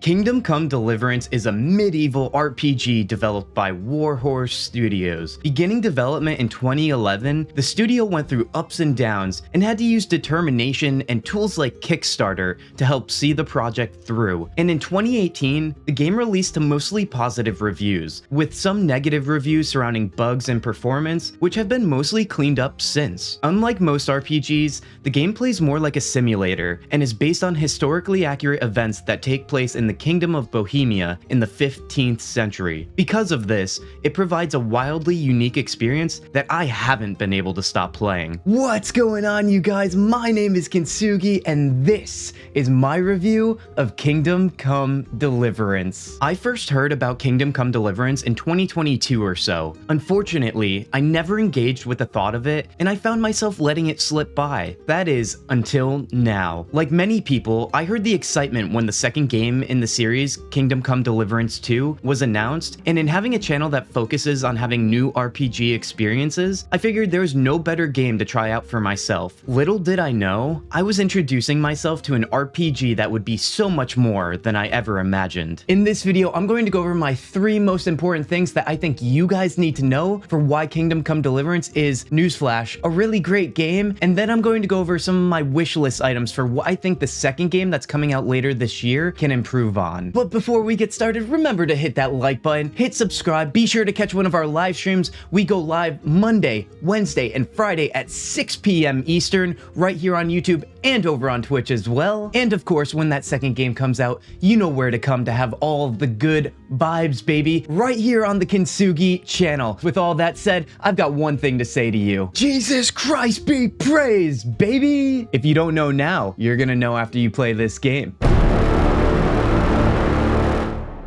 Kingdom Come Deliverance is a medieval RPG developed by Warhorse Studios. Beginning development in 2011, the studio went through ups and downs and had to use determination and tools like Kickstarter to help see the project through. And in 2018, the game released to mostly positive reviews, with some negative reviews surrounding bugs and performance, which have been mostly cleaned up since. Unlike most RPGs, the game plays more like a simulator and is based on historically accurate events that take place in the Kingdom of Bohemia in the 15th century. Because of this, it provides a wildly unique experience that I haven't been able to stop playing. What's going on, you guys? My name is Kintzugi, and this is my review of Kingdom Come Deliverance. I first heard about Kingdom Come Deliverance in 2022 or so. Unfortunately, I never engaged with the thought of it, and I found myself letting it slip by. That is, until now. Like many people, I heard the excitement when the second game in the series, Kingdom Come Deliverance 2, was announced, and in having a channel that focuses on having new RPG experiences, I figured there was no better game to try out for myself. Little did I know, I was introducing myself to an RPG that would be so much more than I ever imagined. In this video, I'm going to go over my 3 most important things that I think you guys need to know for why Kingdom Come Deliverance is, newsflash, a really great game, and then I'm going to go over some of my wishlist items for what I think the second game that's coming out later this year can improve on. But before we get started, remember to hit that like button, hit subscribe, be sure to catch one of our live streams. We go live Monday, Wednesday, and Friday at 6 p.m. Eastern, right here on YouTube and over on Twitch as well. And of course, when that second game comes out, you know where to come to have all the good vibes, baby, right here on the Kintzugi channel. With all that said, I've got one thing to say to you. Jesus Christ be praised, baby! If you don't know now, you're gonna know after you play this game.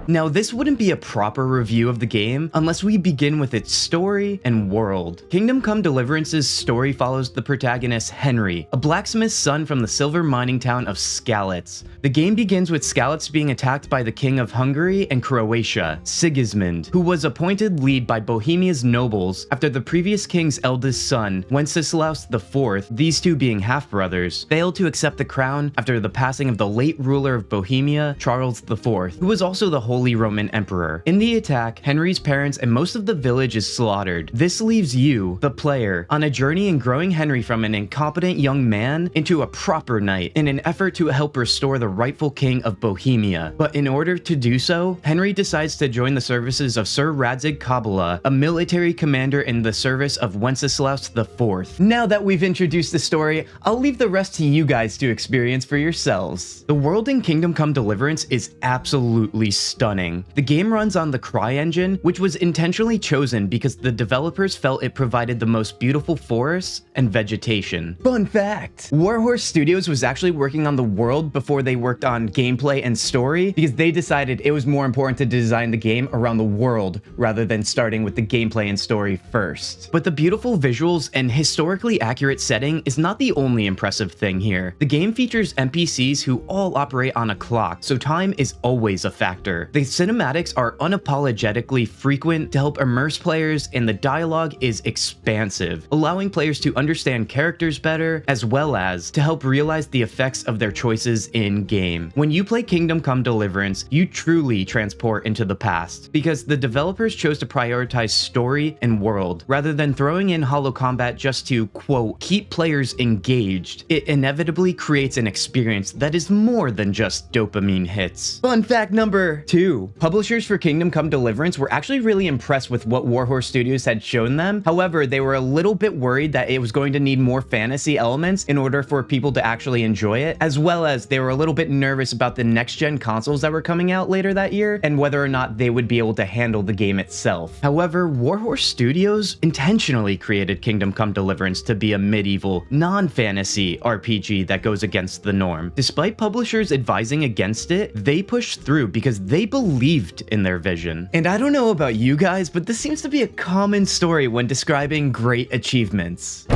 Now, this wouldn't be a proper review of the game unless we begin with its story and world. Kingdom Come Deliverance's story follows the protagonist Henry, a blacksmith's son from the silver mining town of Skalitz. The game begins with Skalitz being attacked by the king of Hungary and Croatia, Sigismund, who was appointed lead by Bohemia's nobles after the previous king's eldest son, Wenceslaus IV, these two being half-brothers, failed to accept the crown after the passing of the late ruler of Bohemia, Charles IV, who was also the Holy Roman Emperor. In the attack, Henry's parents and most of the village is slaughtered. This leaves you, the player, on a journey in growing Henry from an incompetent young man into a proper knight in an effort to help restore the rightful king of Bohemia. But in order to do so, Henry decides to join the services of Sir Radzig Kobyla, a military commander in the service of Wenceslaus IV. Now that we've introduced the story, I'll leave the rest to you guys to experience for yourselves. The world in Kingdom Come Deliverance is absolutely stunning. The game runs on the CryEngine, which was intentionally chosen because the developers felt it provided the most beautiful forests and vegetation. Fun fact! Warhorse Studios was actually working on the world before they worked on gameplay and story because they decided it was more important to design the game around the world rather than starting with the gameplay and story first. But the beautiful visuals and historically accurate setting is not the only impressive thing here. The game features NPCs who all operate on a clock, so time is always a factor. The cinematics are unapologetically frequent to help immerse players, and the dialogue is expansive, allowing players to understand characters better, as well as to help realize the effects of their choices in-game. When you play Kingdom Come Deliverance, you truly transport into the past, because the developers chose to prioritize story and world, rather than throwing in hollow combat just to, quote, keep players engaged. It inevitably creates an experience that is more than just dopamine hits. Fun fact number 2. Publishers for Kingdom Come Deliverance were actually really impressed with what Warhorse Studios had shown them. However, they were a little bit worried that it was going to need more fantasy elements in order for people to actually enjoy it, as well as they were a little bit nervous about the next-gen consoles that were coming out later that year and whether or not they would be able to handle the game itself. However, Warhorse Studios intentionally created Kingdom Come Deliverance to be a medieval, non-fantasy RPG that goes against the norm. Despite publishers advising against it, they pushed through because they believed in their vision. And I don't know about you guys, but this seems to be a common story when describing great achievements.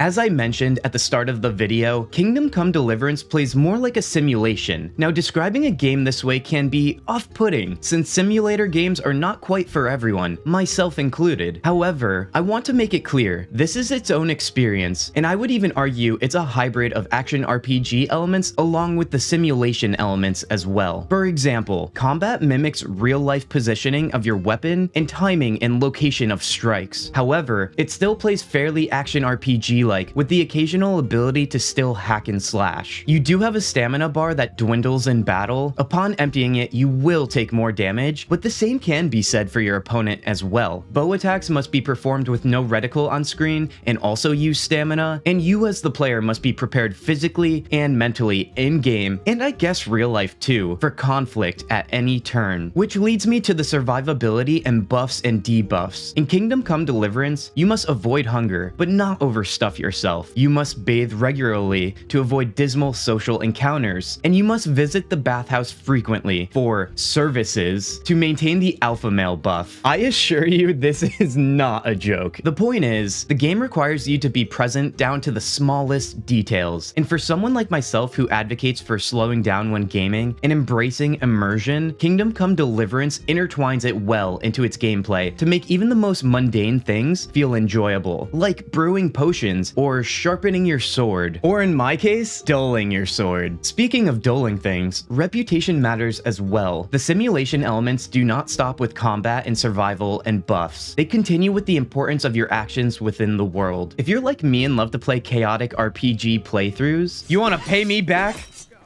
As I mentioned at the start of the video, Kingdom Come Deliverance plays more like a simulation. Now, describing a game this way can be off-putting, since simulator games are not quite for everyone, myself included. However, I want to make it clear, this is its own experience, and I would even argue it's a hybrid of action RPG elements along with the simulation elements as well. For example, combat mimics real-life positioning of your weapon and timing and location of strikes. However, it still plays fairly action RPG-like, with the occasional ability to still hack and slash. You do have a stamina bar that dwindles in battle. Upon emptying it, you will take more damage, but the same can be said for your opponent as well. Bow attacks must be performed with no reticle on screen and also use stamina, and you as the player must be prepared physically and mentally in-game, and I guess real life too, for conflict at any turn. Which leads me to the survivability and buffs and debuffs. In Kingdom Come Deliverance, you must avoid hunger, but not overstuff yourself. You must bathe regularly to avoid dismal social encounters, and you must visit the bathhouse frequently for services to maintain the alpha male buff. I assure you, this is not a joke. The point is, the game requires you to be present down to the smallest details, and for someone like myself who advocates for slowing down when gaming and embracing immersion, Kingdom Come Deliverance intertwines it well into its gameplay to make even the most mundane things feel enjoyable, like brewing potions or sharpening your sword, or in my case, dulling your sword. Speaking of dulling things, reputation matters as well. The simulation elements do not stop with combat and survival and buffs. They continue with the importance of your actions within the world. If you're like me and love to play chaotic RPG playthroughs, you want to pay me back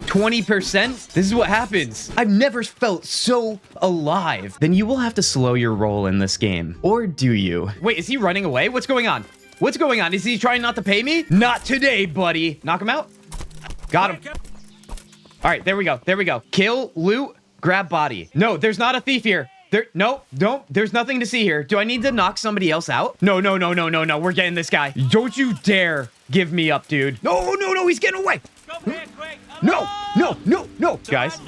20%? This is what happens. I've never felt so alive. Then you will have to slow your roll in this game. Or do you? Wait, is he running away? What's going on? What's going on? Is he trying not to pay me? Not today, buddy. Knock him out. Got him. All right, there we go. There we go. Kill, loot, grab body. No, there's not a thief here. No, don't. There's nothing to see here. Do I need to knock somebody else out? No. We're getting this guy. Don't you dare give me up, dude. No. He's getting away. No. Guys,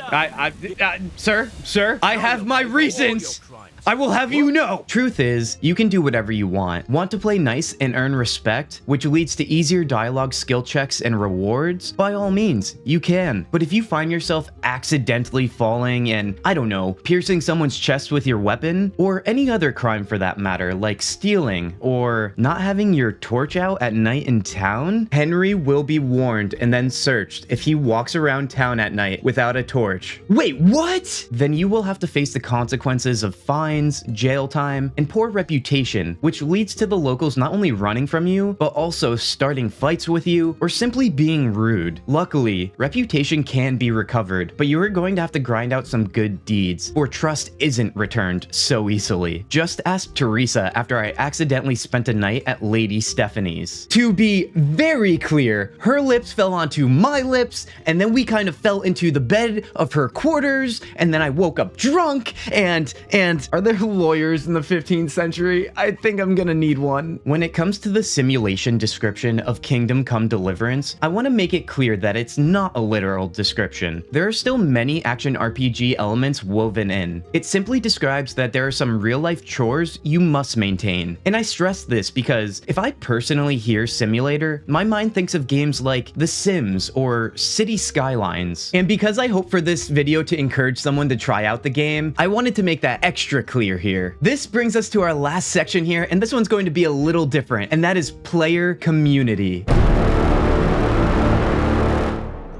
sir, I have my reasons. I will have you know. Truth is, you can do whatever you want. Want to play nice and earn respect, which leads to easier dialogue, skill checks, and rewards? By all means, you can. But if you find yourself accidentally falling and, I don't know, piercing someone's chest with your weapon, or any other crime for that matter, like stealing, or not having your torch out at night in town, Henry will be warned and then searched if he walks around town at night without a torch. Wait, what? Then you will have to face the consequences of fines, jail time, and poor reputation, which leads to the locals not only running from you, but also starting fights with you, or simply being rude. Luckily, reputation can be recovered, but you are going to have to grind out some good deeds, or trust isn't returned so easily. Just ask Teresa after I accidentally spent a night at Lady Stephanie's. To be very clear, her lips fell onto my lips, and then we kind of fell into the bed of her quarters, and then I woke up drunk, and are there lawyers in the 15th century? I think I'm gonna need one. When it comes to the simulation description of Kingdom Come Deliverance, I want to make it clear that it's not a literal description. There are still many action RPG elements woven in. It simply describes that there are some real-life chores you must maintain. And I stress this because if I personally hear simulator, my mind thinks of games like The Sims or City Skylines. And because I hope for this video to encourage someone to try out the game, I wanted to make that extra clear here. This brings us to our last section here, and this one's going to be a little different, and that is player community.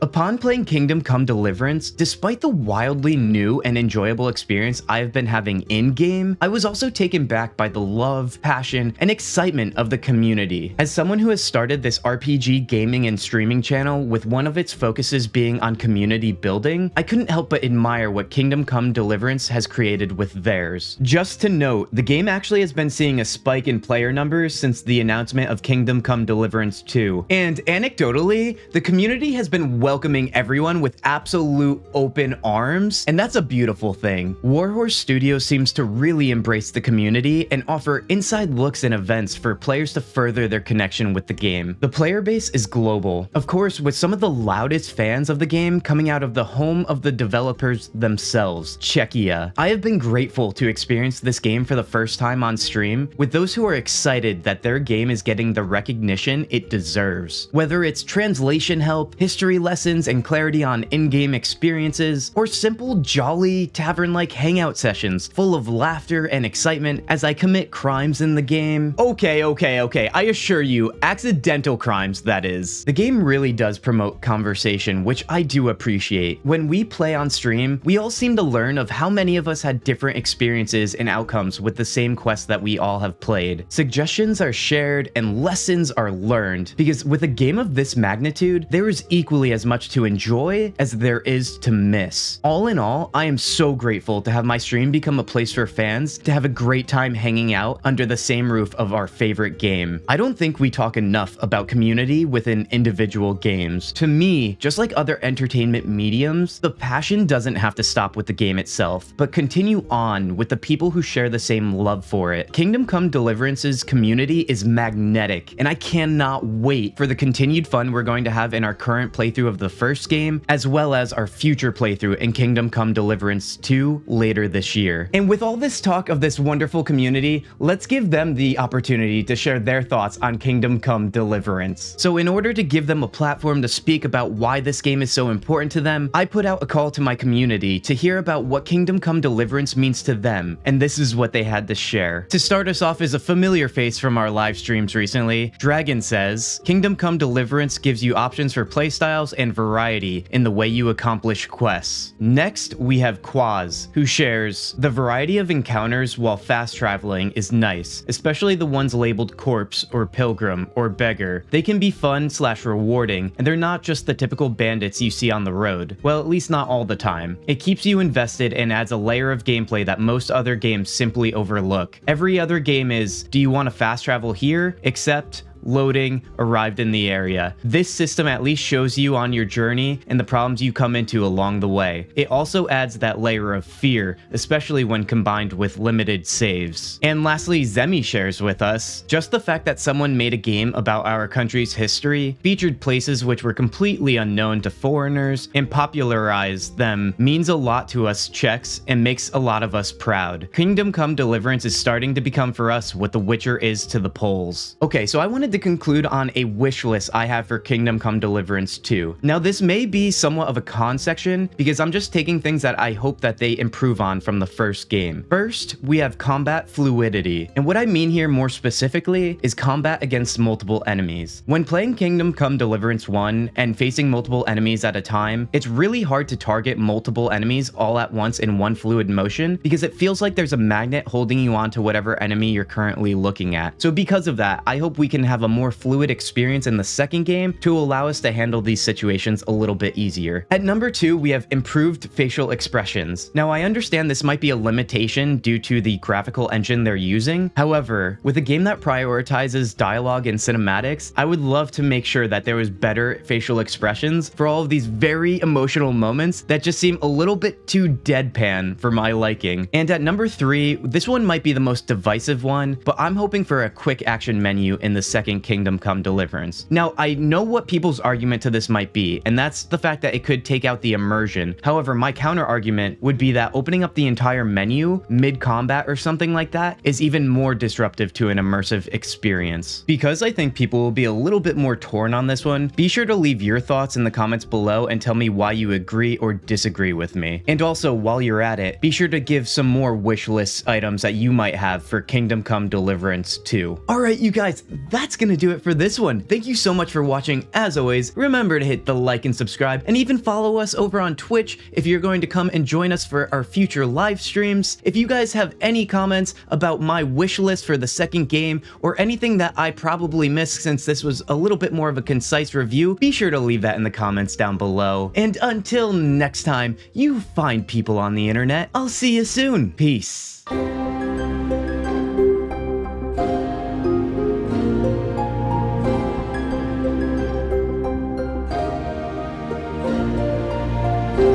Upon playing Kingdom Come Deliverance, despite the wildly new and enjoyable experience I've been having in-game, I was also taken back by the love, passion, and excitement of the community. As someone who has started this RPG gaming and streaming channel with one of its focuses being on community building, I couldn't help but admire what Kingdom Come Deliverance has created with theirs. Just to note, the game actually has been seeing a spike in player numbers since the announcement of Kingdom Come Deliverance 2, and anecdotally, the community has been welcoming welcoming everyone with absolute open arms, and that's a beautiful thing. Warhorse Studios seems to really embrace the community and offer inside looks and events for players to further their connection with the game. The player base is global, of course, with some of the loudest fans of the game coming out of the home of the developers themselves, Czechia. I have been grateful to experience this game for the first time on stream with those who are excited that their game is getting the recognition it deserves. Whether it's translation help, history lessons, and clarity on in-game experiences, or simple, jolly, tavern-like hangout sessions full of laughter and excitement as I commit crimes in the game. Okay, I assure you, accidental crimes, that is. The game really does promote conversation, which I do appreciate. When we play on stream, we all seem to learn of how many of us had different experiences and outcomes with the same quest that we all have played. Suggestions are shared and lessons are learned, because with a game of this magnitude, there is equally as much to enjoy as there is to miss. All in all, I am so grateful to have my stream become a place for fans to have a great time hanging out under the same roof of our favorite game. I don't think we talk enough about community within individual games. To me, just like other entertainment mediums, the passion doesn't have to stop with the game itself, but continue on with the people who share the same love for it. Kingdom Come Deliverance's community is magnetic, and I cannot wait for the continued fun we're going to have in our current playthrough of the first game, as well as our future playthrough in Kingdom Come Deliverance 2 later this year. And with all this talk of this wonderful community, let's give them the opportunity to share their thoughts on Kingdom Come Deliverance. So in order to give them a platform to speak about why this game is so important to them, I put out a call to my community to hear about what Kingdom Come Deliverance means to them, and this is what they had to share. To start us off is a familiar face from our live streams recently. Dragon says, Kingdom Come Deliverance gives you options for playstyles and variety in the way you accomplish quests. Next, we have Quaz, who shares, the variety of encounters while fast traveling is nice, especially the ones labeled corpse or pilgrim or beggar. They can be fun/rewarding, and they're not just the typical bandits you see on the road. Well, at least not all the time. It keeps you invested and adds a layer of gameplay that most other games simply overlook. Every other game is, do you want to fast travel here? Except loading, arrived in the area. This system at least shows you on your journey and the problems you come into along the way. It also adds that layer of fear, especially when combined with limited saves. And lastly, Zemi shares with us, just the fact that someone made a game about our country's history, featured places which were completely unknown to foreigners, and popularized them means a lot to us Czechs and makes a lot of us proud. Kingdom Come Deliverance is starting to become for us what The Witcher is to the Poles. Okay, so I wanted to conclude on a wish list I have for Kingdom Come Deliverance 2. Now this may be somewhat of a con section because I'm just taking things that I hope that they improve on from the first game. First, we have combat fluidity, and what I mean here more specifically is combat against multiple enemies. When playing Kingdom Come Deliverance 1 and facing multiple enemies at a time, it's really hard to target multiple enemies all at once in one fluid motion because it feels like there's a magnet holding you onto whatever enemy you're currently looking at. So because of that, I hope we can have a more fluid experience in the second game to allow us to handle these situations a little bit easier. At number 2, we have improved facial expressions. Now I understand this might be a limitation due to the graphical engine they're using. However, with a game that prioritizes dialogue and cinematics, I would love to make sure that there was better facial expressions for all of these very emotional moments that just seem a little bit too deadpan for my liking. And at number 3, this one might be the most divisive one, but I'm hoping for a quick action menu in the second Kingdom Come Deliverance. Now, I know what people's argument to this might be, and that's the fact that it could take out the immersion. However, my counter argument would be that opening up the entire menu mid-combat or something like that is even more disruptive to an immersive experience. Because I think people will be a little bit more torn on this one, be sure to leave your thoughts in the comments below and tell me why you agree or disagree with me. And also, while you're at it, be sure to give some more wish list items that you might have for Kingdom Come Deliverance 2. Alright, you guys, that's gonna do it for this one. Thank you so much for watching. As always, remember to hit the like and subscribe, and even follow us over on Twitch if you're going to come and join us for our future live streams. If you guys have any comments about my wish list for the second game, or anything that I probably missed since this was a little bit more of a concise review, be sure to leave that in the comments down below. And until next time, you fine people on the internet, I'll see you soon. Peace.